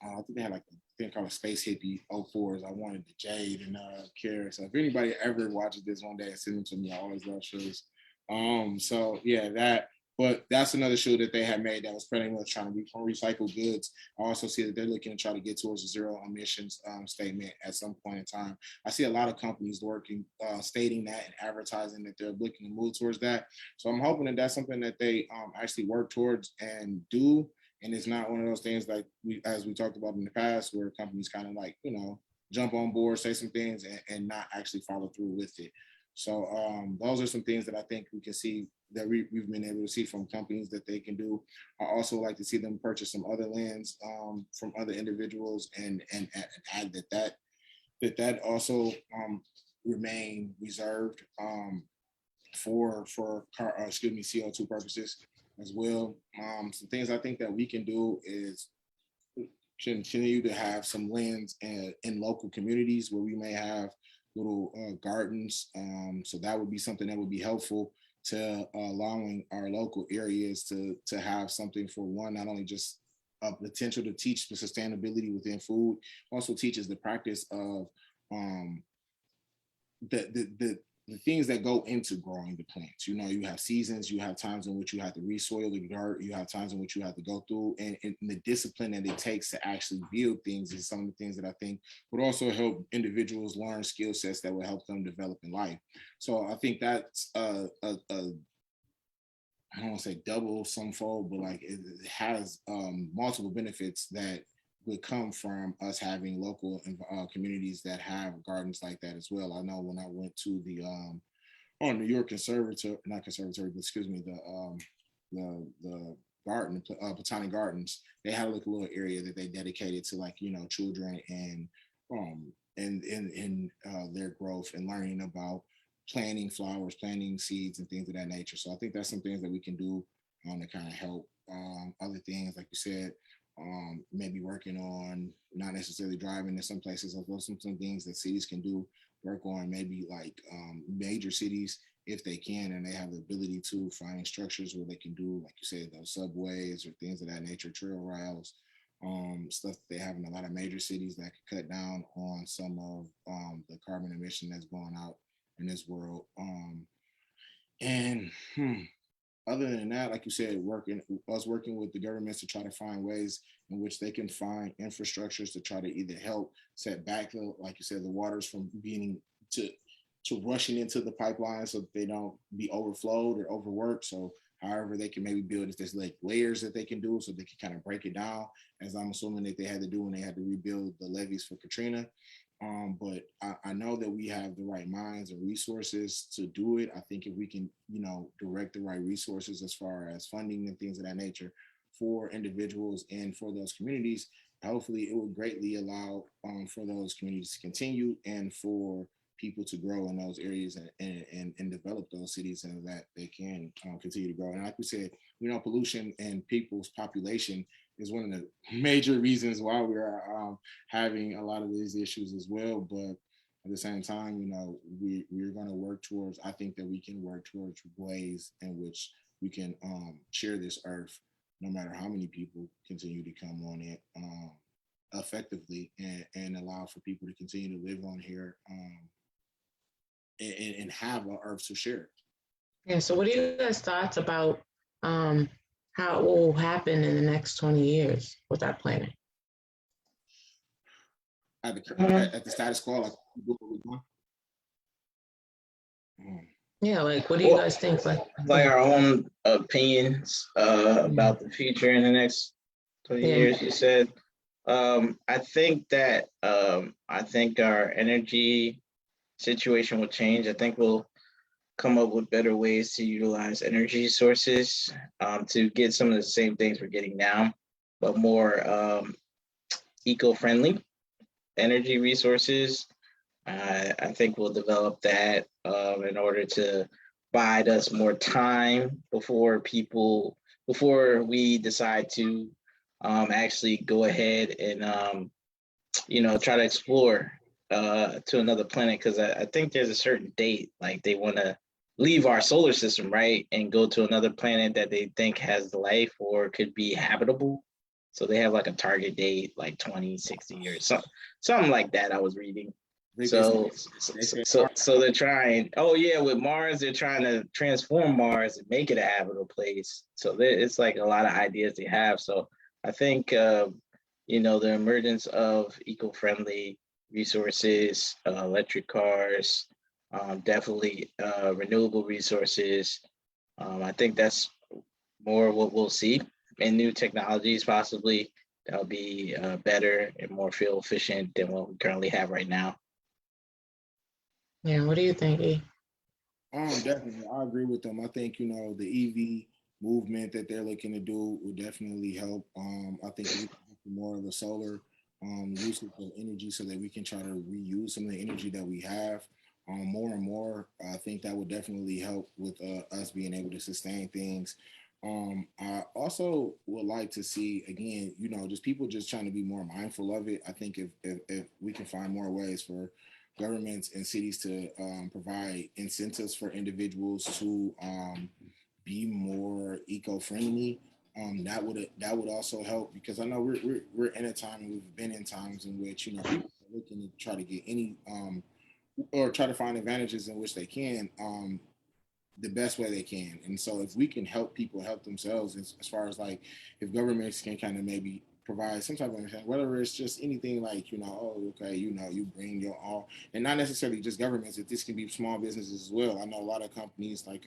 I think they had like a thing called a Space Hippie 04s. I wanted the Jade and Kara. So if anybody ever watches this one day, send them to me. I always love shoes. So yeah, but that's another shoe that they had made that was pretty much trying to be from recycled goods. I also see that they're looking to try to get towards a zero emissions statement at some point in time. I see a lot of companies working, stating that and advertising that they're looking to move towards that. So I'm hoping that that's something that they actually work towards and do. And it's not one of those things like as we talked about in the past, where companies kind of like, jump on board, say some things and not actually follow through with it. So those are some things that I think we can see that we've been able to see from companies that they can do. I also like to see them purchase some other lands from other individuals and add that also remain reserved for CO2 purposes as well. Some things I think that we can do is continue to have some lands in local communities where we may have little gardens. So that would be something that would be helpful to allowing our local areas to have something for one, not only just a potential to teach the sustainability within food, also teaches the practice of the things that go into growing the plants. You have seasons, you have times in which you have to resoil the dirt, you have times in which you have to go through, and the discipline that it takes to actually build things is some of the things that I think would also help individuals learn skill sets that will help them develop in life. So I think that's I don't want to say double some fold, but like it has multiple benefits that would come from us having local communities that have gardens like that as well. I know when I went to the New York Conservatory, not conservatory, but excuse me, the garden, Botanic Gardens, they had like a little area that they dedicated to like, children and in their growth and learning about planting flowers, planting seeds and things of that nature. So I think that's some things that we can do to kind of help. Other things, like you said, maybe working on not necessarily driving to some places, some things that cities can do, work on maybe like major cities, if they can, and they have the ability to find structures where they can do, like you said, those subways or things of that nature, trail routes, stuff that they have in a lot of major cities that could cut down on some of the carbon emission that's going out in this world. And other than that, like you said, working with the governments to try to find ways in which they can find infrastructures to try to either help set back, like you said, the waters from being to rushing into the pipeline so that they don't be overflowed or overworked. So however they can maybe build, if there's like layers that they can do so they can kind of break it down, as I'm assuming that they had to do when they had to rebuild the levees for Katrina. But I know that we have the right minds and resources to do it. I think if we can, direct the right resources as far as funding and things of that nature for individuals and for those communities, hopefully it will greatly allow for those communities to continue and for people to grow in those areas and develop those cities so that they can continue to grow. And like we said, pollution and people's population is one of the major reasons why we are having a lot of these issues as well. But at the same time, we're going to work towards, I think that we can work towards ways in which we can share this earth, no matter how many people continue to come on it effectively and allow for people to continue to live on here and have an earth to share. Yeah. So what are you guys' thoughts about how it will happen in the next 20 years with our planet? At the status quo, like what we're doing. Yeah, like what do you guys think? Like our own opinions about the future in the next 20 Yeah. years, you said. I think our energy situation will change. I think we'll come up with better ways to utilize energy sources to get some of the same things we're getting now, but more eco-friendly energy resources. I think we'll develop that in order to bide us more time before we decide to actually go ahead and try to explore to another planet, because I think there's a certain date like they want to leave our solar system, right, and go to another planet that they think has life or could be habitable. So they have like a target date like 2060 years, something like that I was reading. They, they, So they say so they're trying. Oh yeah, with Mars, they're trying to transform Mars and make it a habitable place. So it's like a lot of ideas they have. So I think the emergence of eco-friendly resources, electric cars, definitely renewable resources. I think that's more what we'll see, and new technologies possibly that'll be better and more fuel efficient than what we currently have right now. Yeah. What do you think, E? Definitely, I agree with them. I think the EV movement that they're looking to do will definitely help. I think we can more of the solar usage of energy so that we can try to reuse some of the energy that we have more and more. I think that would definitely help with us being able to sustain things. I also would like to see again, just people just trying to be more mindful of it. I think if we can find more ways for governments and cities to provide incentives for individuals to be more eco-friendly. That would also help, because I know we're in a time, and we've been in times in which people are looking to try to get any or try to find advantages in which they can the best way they can. And so if we can help people help themselves, as far as like if governments can kind of maybe provide some type of understanding, whether it's just anything like, oh, okay, you bring your all, and not necessarily just governments, if this can be small businesses as well. I know a lot of companies like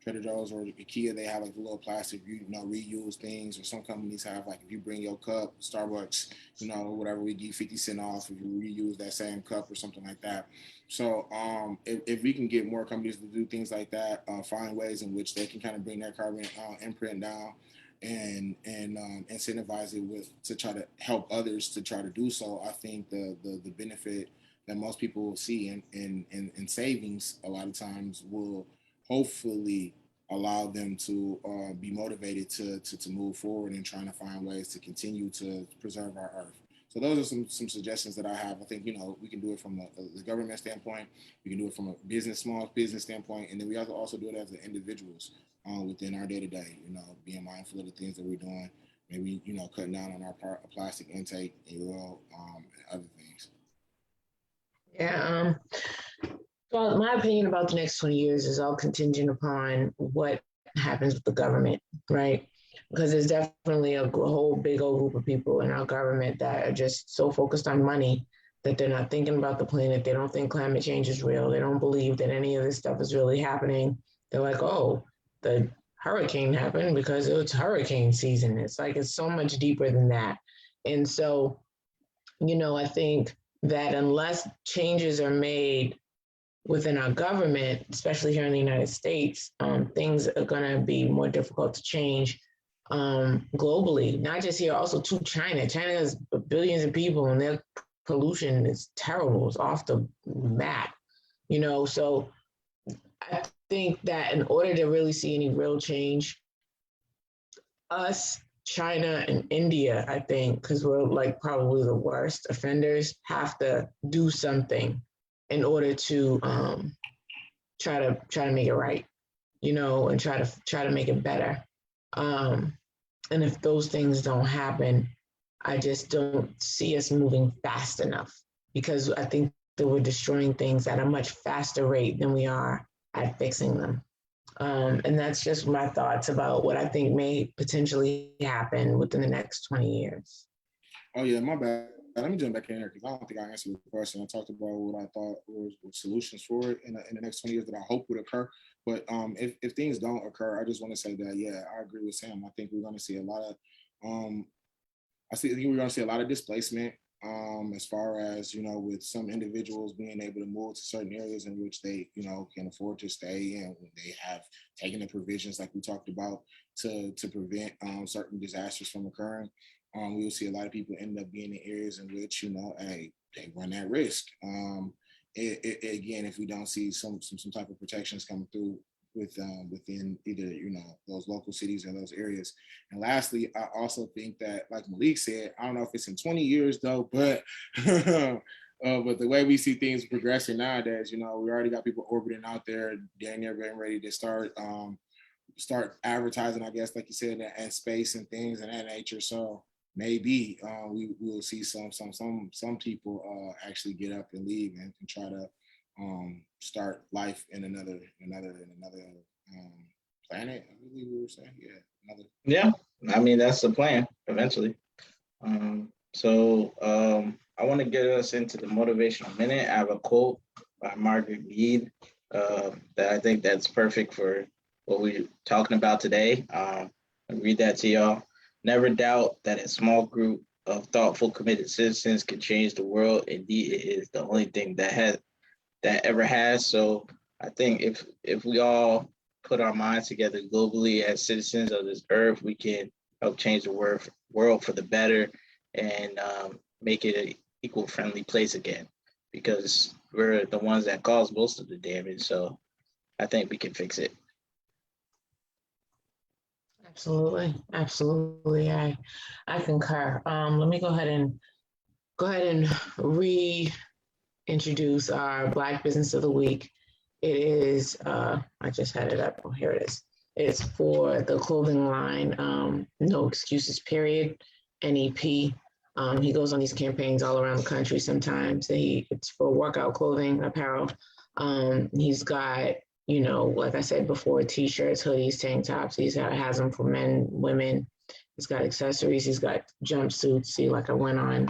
Trader Joe's or IKEA, they have like the little plastic, reuse things, or some companies have like if you bring your cup, Starbucks, whatever, we give 50 cents off if you reuse that same cup or something like that. So if we can get more companies to do things like that, find ways in which they can kind of bring their carbon imprint down and incentivize it with to try to help others to try to do so. I think the benefit that most people will see in savings a lot of times will hopefully allow them to be motivated to move forward and trying to find ways to continue to preserve our earth. So those are some suggestions that I have. I think we can do it from the government standpoint, we can do it from a small business standpoint, and then we have to also do it as individuals within our day to day. Being mindful of the things that we're doing, maybe cutting down on our plastic intake, and other things. Yeah. Well, my opinion about the next 20 years is all contingent upon what happens with the government, right? Because there's definitely a whole big old group of people in our government that are just so focused on money that they're not thinking about the planet. They don't think climate change is real. They don't believe that any of this stuff is really happening. They're like, oh, the hurricane happened because it's hurricane season. It's like it's so much deeper than that. And so, I think that unless changes are made within our government, especially here in the United States, things are going to be more difficult to change globally, not just here, also to China. China has billions of people and their pollution is terrible. It's off the map, So I think that in order to really see any real change, us, China, and India, I think, because we're like probably the worst offenders, have to do something in order to try to make it right, and try to make it better. And if those things don't happen, I just don't see us moving fast enough, because I think that we're destroying things at a much faster rate than we are at fixing them. And that's just my thoughts about what I think may potentially happen within the next 20 years. Oh yeah, my bad. Let me jump back in here because I don't think I answered the question. I talked about what I thought were solutions for it in the next 20 years that I hope would occur. But if things don't occur, I just want to say that, yeah, I agree with Sam. I think we're going to see a lot of think we're going to see a lot of displacement, as far as, with some individuals being able to move to certain areas in which they, can afford to stay in. They have taken the provisions like we talked about to prevent certain disasters from occurring. We will see a lot of people end up being in areas in which, they run that risk. Again, if we don't see some type of protections coming through within either those local cities or those areas. And lastly, I also think that, like Malik said, I don't know if it's in 20 years though, but but the way we see things progressing nowadays, we already got people orbiting out there, damn near getting ready to start advertising, I guess, like you said, and space and things and that nature. So maybe we will see some people actually get up and leave and try to start life in another planet. I believe we were saying, Yeah, I mean that's the plan eventually. So I want to get us into the motivational minute. I have a quote by Margaret Mead that I think that's perfect for what we're talking about today. I'll read that to y'all. Never doubt that a small group of thoughtful, committed citizens can change the world. Indeed, it is the only thing that ever has. So I think if we all put our minds together globally as citizens of this earth, we can help change the world for the better and make it an equal friendly place again, because we're the ones that cause most of the damage. So I think we can fix it. Absolutely. I concur. Let me go ahead and reintroduce our Black Business of the Week. It is I just had it up. Oh, here it is. It's for the clothing line, No Excuses Period, NEP. He goes on these campaigns all around the country sometimes. It's for workout clothing, apparel. He's got, like I said before, t-shirts, hoodies, tank tops. He has them for men, women. He's got accessories. He's got jumpsuits. See, like I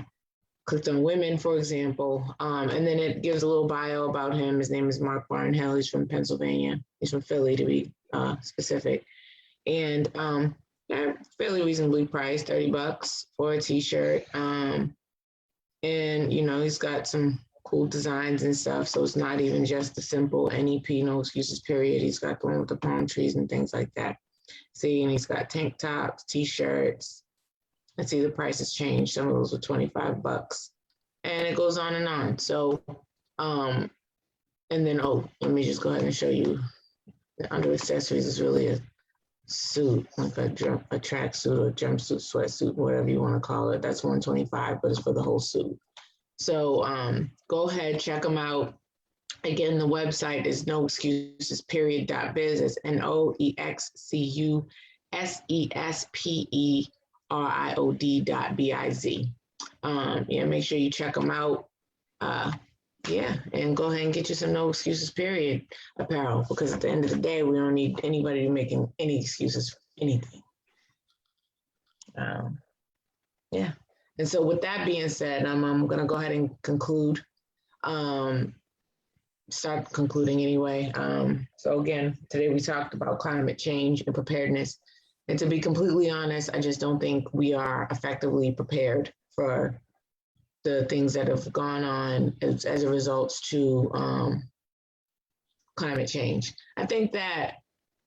clicked on women, for example. And then it gives a little bio about him. His name is Mark Barnhill. He's from Pennsylvania. He's from Philly, to be specific. And fairly reasonably priced, $30 for a t-shirt. And, he's got some cool designs and stuff. So it's not even just the simple NEP, No Excuses Period. He's got the one with the palm trees and things like that. See, and he's got tank tops, t-shirts. I see the prices change. Some of those are $25. And it goes on and on. So, and then, let me just go ahead and show you the under accessories is really a suit, like a tracksuit or jumpsuit, sweatsuit, whatever you want to call it. That's $125, but it's for the whole suit. So go ahead, check them out. Again, the website is noexcusesperiod.biz. It's noexcusesperiod.biz. Make sure you check them out. And go ahead and get you some No Excuses Period apparel, because at the end of the day, we don't need anybody making any excuses for anything. And so with that being said, I'm going to go ahead and conclude. Start concluding anyway. So again, today we talked about climate change and preparedness. And to be completely honest, I just don't think we are effectively prepared for the things that have gone on as a result to climate change. I think that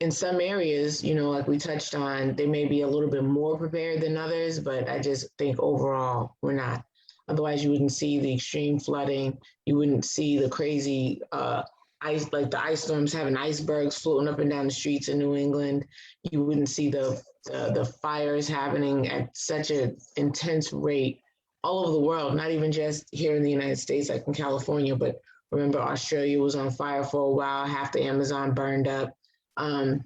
in some areas, like we touched on, they may be a little bit more prepared than others, but I just think overall we're not. Otherwise, you wouldn't see the extreme flooding. You wouldn't see the crazy ice, like the ice storms having icebergs floating up and down the streets in New England. You wouldn't see the fires happening at such an intense rate all over the world, not even just here in the United States, like in California, but remember Australia was on fire for a while, half the Amazon burned up. And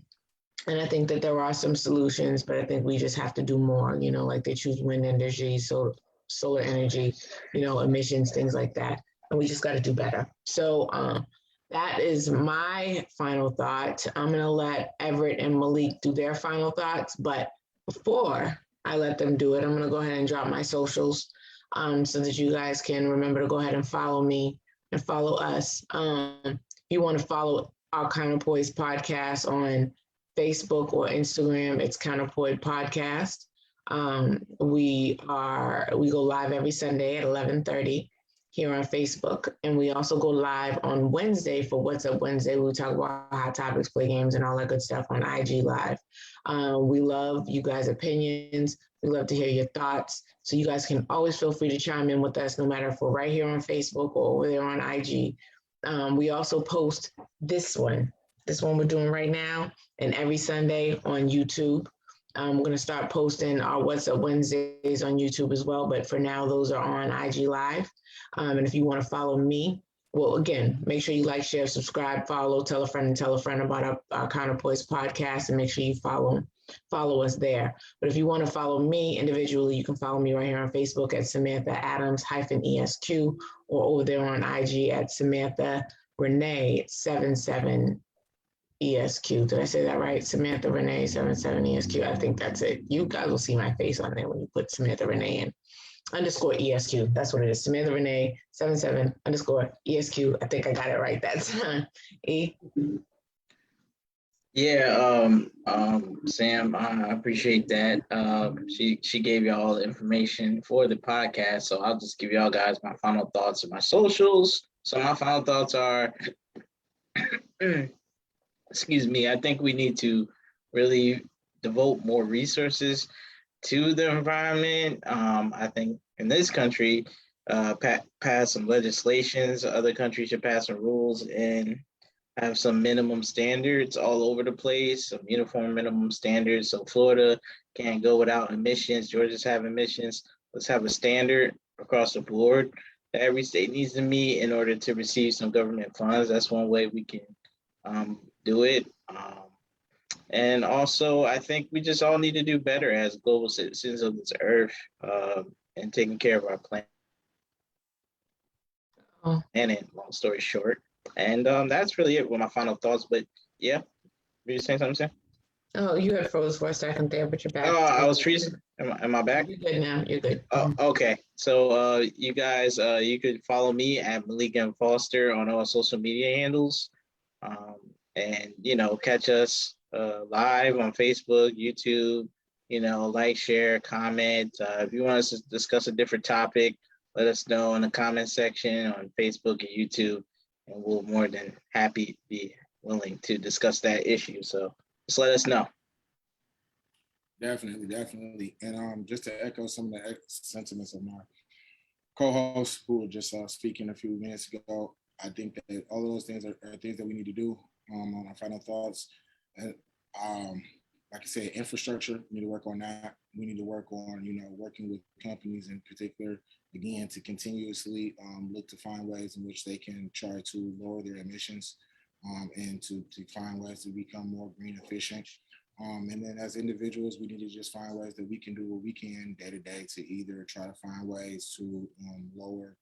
I think that there are some solutions, but I think we just have to do more, like they choose wind energy, solar energy, emissions, things like that. And we just got to do better. So that is my final thought. I'm going to let Everett and Malik do their final thoughts. But before I let them do it, I'm going to go ahead and drop my socials so that you guys can remember to go ahead and follow me and follow us. If you want to follow our Counterpoise podcast on Facebook or Instagram, it's Counterpoise Podcast. We go live every Sunday at 11:30 here on Facebook, and we also go live on Wednesday for What's Up Wednesday. We talk about hot topics, play games, and all that good stuff on IG Live. We love you guys' opinions. We love to hear your thoughts. So you guys can always feel free to chime in with us, no matter if we're right here on Facebook or over there on IG. We also post this one we're doing right now, and every Sunday on YouTube. We're going to start posting our What's Up Wednesdays on YouTube as well. But for now, those are on IG Live. And if you want to follow me, well, again, make sure you like, share, subscribe, follow, tell a friend and tell a friend about our Counterpoise podcast, and make sure you follow us there. But if you want to follow me individually, you can follow me right here on Facebook at Samantha Adams-ESQ, or over there on IG at Samantha Renee 77 ESQ. Did I say that right? Samantha Renee 77 ESQ. I think that's it. You guys will see my face on there when you put Samantha Renee in _ ESQ. That's what it is. Samantha Renee 77 _ ESQ. I think I got it right that time. E. Yeah, Sam, I appreciate that. She gave you all the information for the podcast, so I'll just give y'all guys my final thoughts and my socials. So my final thoughts are, excuse me, I think we need to really devote more resources to the environment. I think in this country, pass some legislations. Other countries should pass some rules and have some minimum standards all over the place, some uniform minimum standards. So Florida can't go without emissions. Georgia's have emissions. Let's have a standard across the board that every state needs to meet in order to receive some government funds. That's one way we can do it. And also, I think we just all need to do better as global citizens of this earth, and taking care of our planet. Long story short. And that's really it with my final thoughts. But yeah, were you saying something, Sam? Oh, you had froze for a second there, but you're back. Oh, I was freezing. Am I back? You're good now. You're good. Oh, okay. So you guys, you could follow me at Malika and Foster on all social media handles. And, catch us live on Facebook, YouTube, like, share, comment. If you want us to discuss a different topic, let us know in the comment section on Facebook and YouTube, and we'll more than happy be willing to discuss that issue. So just let us know. Definitely. And just to echo some of the sentiments of my co-hosts who were just speaking a few minutes ago, I think that all of those things are things that we need to do on our final thoughts. And like I said, infrastructure, we need to work on that. We need to work on, working with companies in particular, again, to continuously look to find ways in which they can try to lower their emissions and to find ways to become more green efficient. And then as individuals, we need to just find ways that we can do what we can day to day to either try to find ways to lower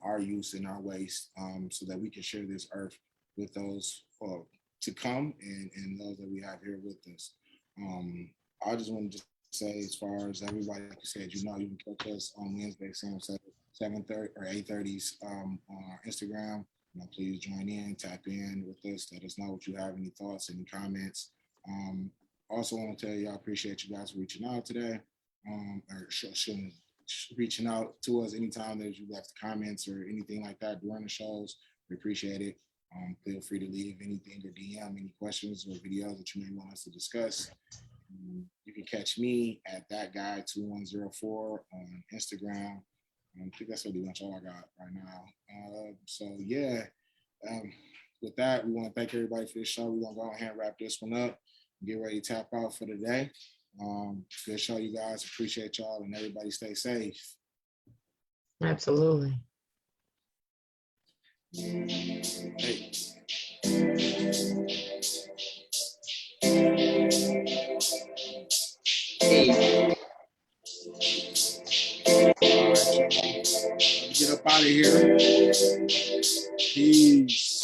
our use and our waste so that we can share this earth with those to come and those that we have here with us. I just want to just say, as far as everybody, like you said, you can catch us on Wednesday, 7:30 or 8:30s on our Instagram. Please join in, tap in with us, let us know what you have, any thoughts, any comments. Also want to tell you I appreciate you guys reaching out today, or reaching out to us anytime that you left comments or anything like that during the shows. We appreciate it. Feel free to leave anything or DM any questions or videos that you may want us to discuss. You can catch me at thatguy2104 on Instagram. I think that's pretty much all I got right now. With that, we want to thank everybody for this show. We're going to go ahead and wrap this one up and get ready to tap out for the day. Good show, you guys. Appreciate y'all, and everybody stay safe. Absolutely. Hey. Get up out of here. Peace.